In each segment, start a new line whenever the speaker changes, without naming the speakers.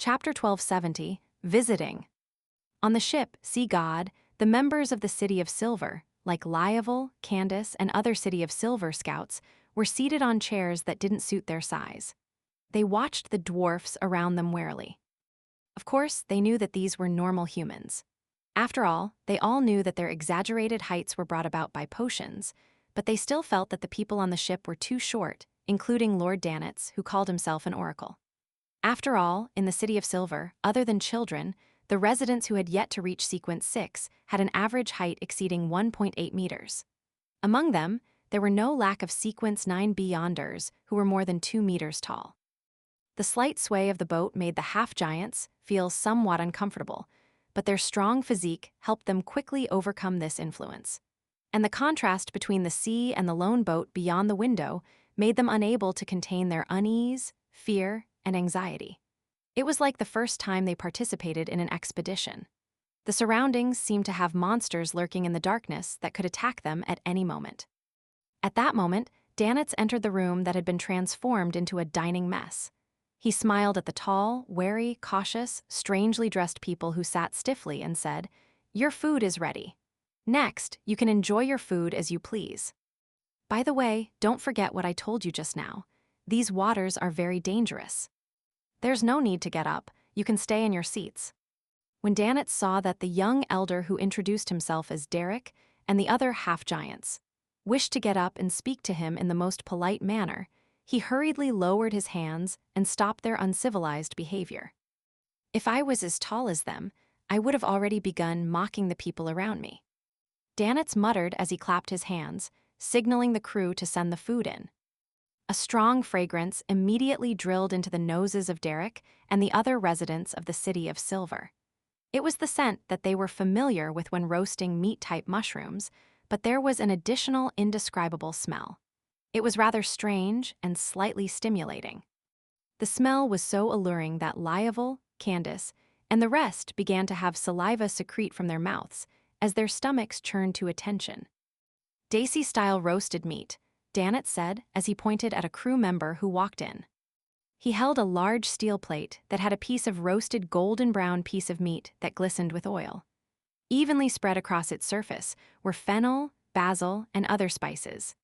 Chapter 1270, Visiting. On the ship, See God, the members of the City of Silver, like Lioval, Candace, and other City of Silver scouts, were seated on chairs that didn't suit their size. They watched the dwarfs around them warily. Of course, they knew that these were normal humans. After all, they all knew that their exaggerated heights were brought about by potions, but they still felt that the people on the ship were too short, including Lord Danitz, who called himself an oracle. After all, in the City of Silver, other than children, the residents who had yet to reach Sequence 6 had an average height exceeding 1.8 meters. Among them, there were no lack of Sequence 9 Beyonders who were more than 2 meters tall. The slight sway of the boat made the half-giants feel somewhat uncomfortable, but their strong physique helped them quickly overcome this influence. And the contrast between the sea and the lone boat beyond the window made them unable to contain their unease, fear, and anxiety. It was like the first time they participated in an expedition. The surroundings seemed to have monsters lurking in the darkness that could attack them at any moment. At that moment, Danitz entered the room that had been transformed into a dining mess. He smiled at the tall, wary, cautious, strangely dressed people who sat stiffly and said, "Your food is ready. Next, you can enjoy your food as you please. By the way, don't forget what I told you just now. These waters are very dangerous. There's no need to get up, you can stay in your seats." When Danitz saw that the young elder who introduced himself as Derek and the other half-giants wished to get up and speak to him in the most polite manner, he hurriedly lowered his hands and stopped their uncivilized behavior. "If I was as tall as them, I would have already begun mocking the people around me." Danitz muttered as he clapped his hands, signaling the crew to send the food in. A strong fragrance immediately drilled into the noses of Derek and the other residents of the City of Silver. It was the scent that they were familiar with when roasting meat-type mushrooms, but there was an additional indescribable smell. It was rather strange and slightly stimulating. The smell was so alluring that Lioval, Candace, and the rest began to have saliva secrete from their mouths as their stomachs churned to attention. "Daisy-style roasted meat," Danitz said as he pointed at a crew member who walked in. He held a large steel plate that had a piece of roasted golden-brown piece of meat that glistened with oil. Evenly spread across its surface were fennel, basil, and other spices.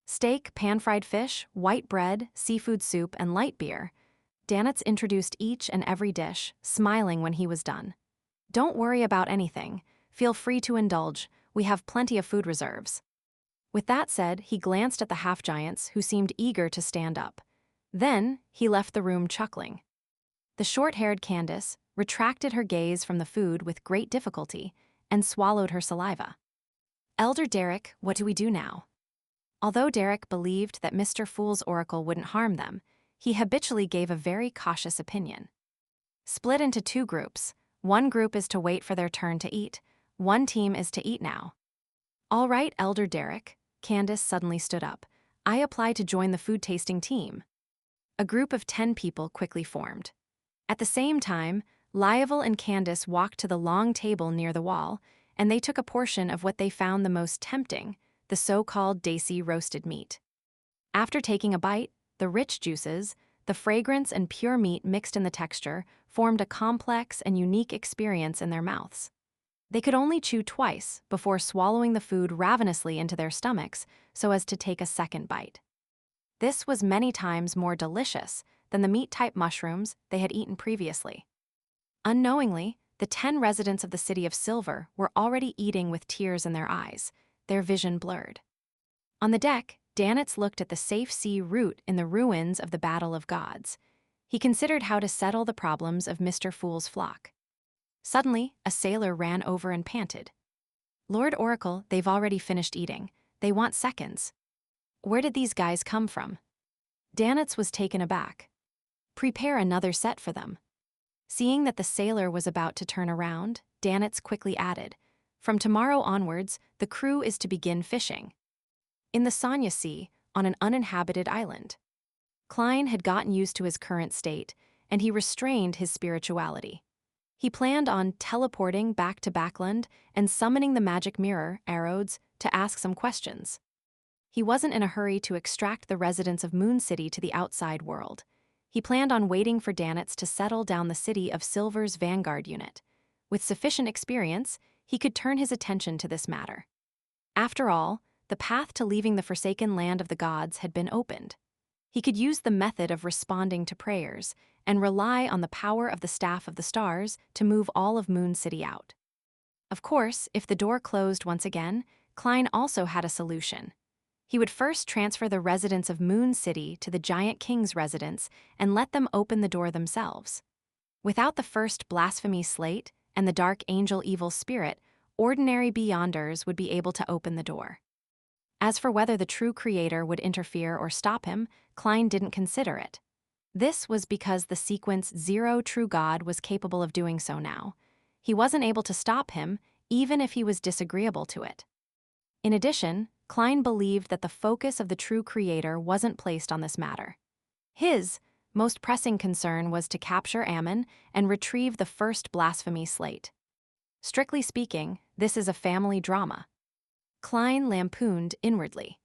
Steak, pan-fried fish, white bread, seafood soup, and light beer. Danitz introduced each and every dish, smiling when he was done. "Don't worry about anything. Feel free to indulge. We have plenty of food reserves." With that said, he glanced at the half-giants who seemed eager to stand up. Then, he left the room chuckling. The short-haired Candace retracted her gaze from the food with great difficulty and swallowed her saliva. "Elder Derek, what do we do now?" Although Derek believed that Mr. Fool's oracle wouldn't harm them, he habitually gave a very cautious opinion. "Split into 2 groups. One group is to wait for their turn to eat. One team is to eat now." "All right, Elder Derek." Candace suddenly stood up. "I apply to join the food-tasting team." A group of 10 people quickly formed. At the same time, Lioval and Candace walked to the long table near the wall, and they took a portion of what they found the most tempting, the so-called Daisy roasted meat. After taking a bite, the rich juices, the fragrance and pure meat mixed in the texture, formed a complex and unique experience in their mouths. They could only chew twice before swallowing the food ravenously into their stomachs so as to take a second bite. This was many times more delicious than the meat-type mushrooms they had eaten previously. Unknowingly, the 10 residents of the City of Silver were already eating with tears in their eyes, their vision blurred. On the deck, Danitz looked at the safe sea route in the ruins of the Battle of Gods. He considered how to settle the problems of Mr. Fool's flock. Suddenly, a sailor ran over and panted. "Lord Oracle, they've already finished eating. They want seconds." "Where did these guys come from?" Danitz was taken aback. "Prepare another set for them." Seeing that the sailor was about to turn around, Danitz quickly added, "From tomorrow onwards, the crew is to begin fishing." In the Sanya Sea, on an uninhabited island. Klein had gotten used to his current state, and he restrained his spirituality. He planned on teleporting back to Backland and summoning the magic mirror, Arodes, to ask some questions. He wasn't in a hurry to extract the residents of Moon City to the outside world. He planned on waiting for Danitz to settle down the city of Silver's vanguard unit. With sufficient experience, he could turn his attention to this matter. After all, the path to leaving the forsaken land of the gods had been opened. He could use the method of responding to prayers and rely on the power of the Staff of the Stars to move all of Moon City out. Of course, if the door closed once again, Klein also had a solution. He would first transfer the residents of Moon City to the Giant King's residence and let them open the door themselves. Without the first blasphemy slate and the dark angel evil spirit, ordinary Beyonders would be able to open the door. As for whether the true creator would interfere or stop him, Klein didn't consider it. This was because the sequence Zero True God was capable of doing so now. He wasn't able to stop him, even if he was disagreeable to it. In addition, Klein believed that the focus of the true creator wasn't placed on this matter. His most pressing concern was to capture Ammon and retrieve the first blasphemy slate. Strictly speaking, this is a family drama. Klein lampooned inwardly.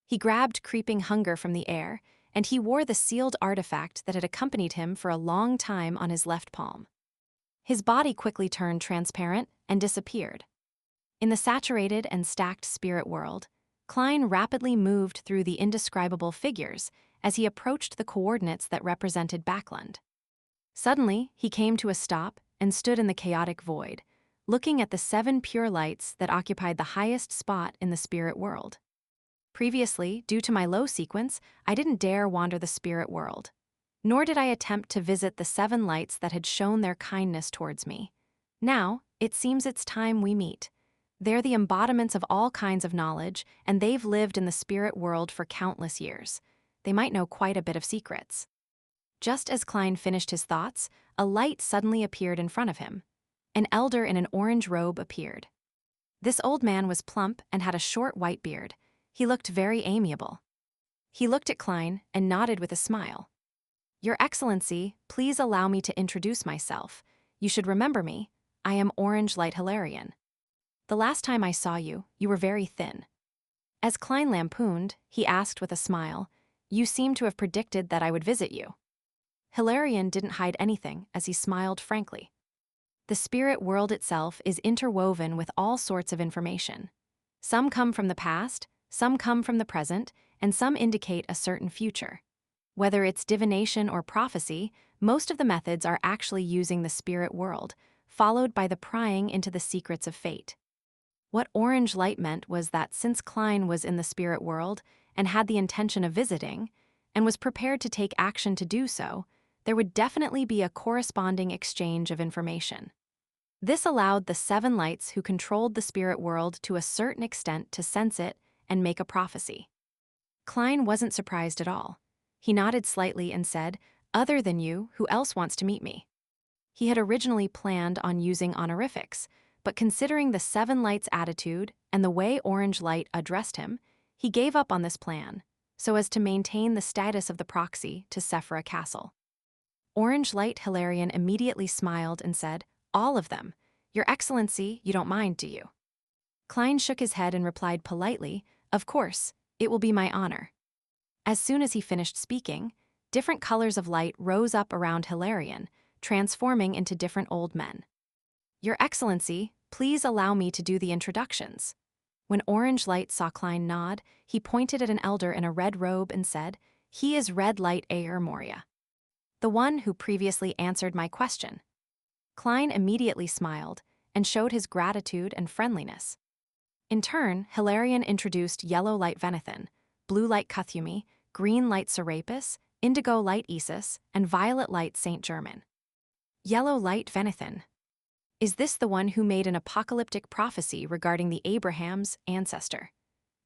He grabbed creeping hunger from the air, and he wore the sealed artifact that had accompanied him for a long time on his left palm. His body quickly turned transparent and disappeared. In the saturated and stacked spirit world, Klein rapidly moved through the indescribable figures as he approached the coordinates that represented Backland. Suddenly, he came to a stop and stood in the chaotic void, looking at the 7 pure lights that occupied the highest spot in the spirit world. Previously, due to my low sequence, I didn't dare wander the spirit world. Nor did I attempt to visit the 7 lights that had shown their kindness towards me. Now, it seems it's time we meet. They're the embodiments of all kinds of knowledge, and they've lived in the spirit world for countless years. They might know quite a bit of secrets. Just as Klein finished his thoughts, a light suddenly appeared in front of him. An elder in an orange robe appeared. This old man was plump and had a short white beard. He looked very amiable. He looked at Klein and nodded with a smile. "Your Excellency, please allow me to introduce myself. You should remember me. I am Orange Light Hilarion. The last time I saw you, you were very thin." As Klein lampooned, he asked with a smile, "You seem to have predicted that I would visit you." Hilarion didn't hide anything as he smiled frankly. The spirit world itself is interwoven with all sorts of information. Some come from the past, some come from the present, and some indicate a certain future. Whether it's divination or prophecy, most of the methods are actually using the spirit world, followed by the prying into the secrets of fate. What Orange Light meant was that since Klein was in the spirit world and had the intention of visiting, and was prepared to take action to do so, there would definitely be a corresponding exchange of information. This allowed the 7 lights who controlled the spirit world to a certain extent to sense it and make a prophecy. Klein wasn't surprised at all. He nodded slightly and said, "Other than you, who else wants to meet me?" He had originally planned on using honorifics, but considering the 7 lights' attitude and the way Orange Light addressed him, he gave up on this plan, so as to maintain the status of the proxy to Sephira Castle. Orange Light Hilarion immediately smiled and said, "All of them. Your Excellency, you don't mind, do you?" Klein shook his head and replied politely, "Of course, it will be my honor." As soon as he finished speaking, different colors of light rose up around Hilarion, transforming into different old men. "Your Excellency, please allow me to do the introductions." When Orange Light saw Klein nod, he pointed at an elder in a red robe and said, "He is Red Light Aer Moria, the one who previously answered my question." Klein immediately smiled and showed his gratitude and friendliness. In turn, Hilarion introduced Yellow Light Venethan, Blue Light Cuthumi, Green Light Serapis, Indigo Light Isis, and Violet Light Saint Germain. Yellow Light Venethan. Is this the one who made an apocalyptic prophecy regarding the Abraham's ancestor?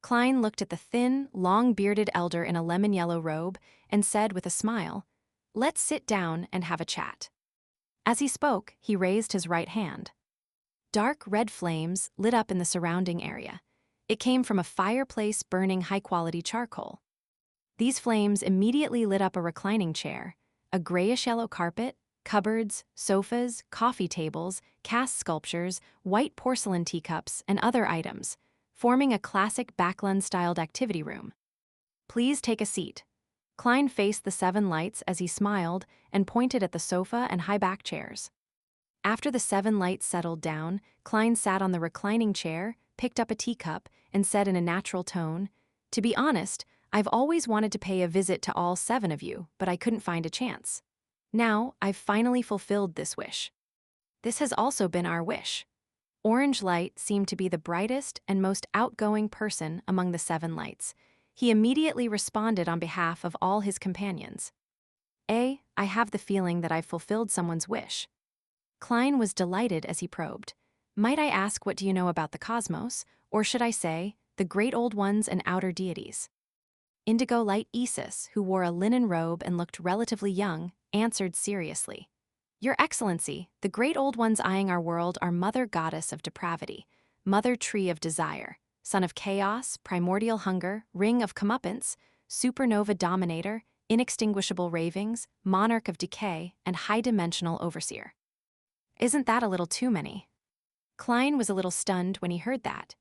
Klein looked at the thin, long-bearded elder in a lemon-yellow robe and said with a smile, "Let's sit down and have a chat." As he spoke, he raised his right hand. Dark red flames lit up in the surrounding area. It came from a fireplace burning high-quality charcoal. These flames immediately lit up a reclining chair, a grayish-yellow carpet, cupboards, sofas, coffee tables, cast sculptures, white porcelain teacups, and other items, forming a classic Backland-styled activity room. "Please take a seat." Klein faced the seven lights as he smiled and pointed at the sofa and high back chairs. After the seven lights settled down, Klein sat on the reclining chair, picked up a teacup, and said in a natural tone, "To be honest, I've always wanted to pay a visit to all seven of you, but I couldn't find a chance. Now, I've finally fulfilled this wish." This has also been our wish. Orange Light seemed to be the brightest and most outgoing person among the seven lights. He immediately responded on behalf of all his companions. I have the feeling that I've fulfilled someone's wish." Klein was delighted as he probed. "Might I ask, what do you know about the cosmos, or should I say, the great old ones and outer deities?" Indigo Light Isis, who wore a linen robe and looked relatively young, answered seriously. "Your Excellency, the great old ones eyeing our world are Mother Goddess of Depravity, Mother Tree of Desire, Son of Chaos, Primordial Hunger, Ring of Comeuppance, Supernova Dominator, Inextinguishable Ravings, Monarch of Decay, and High-Dimensional Overseer." "Isn't that a little too many?" Klein was a little stunned when he heard that.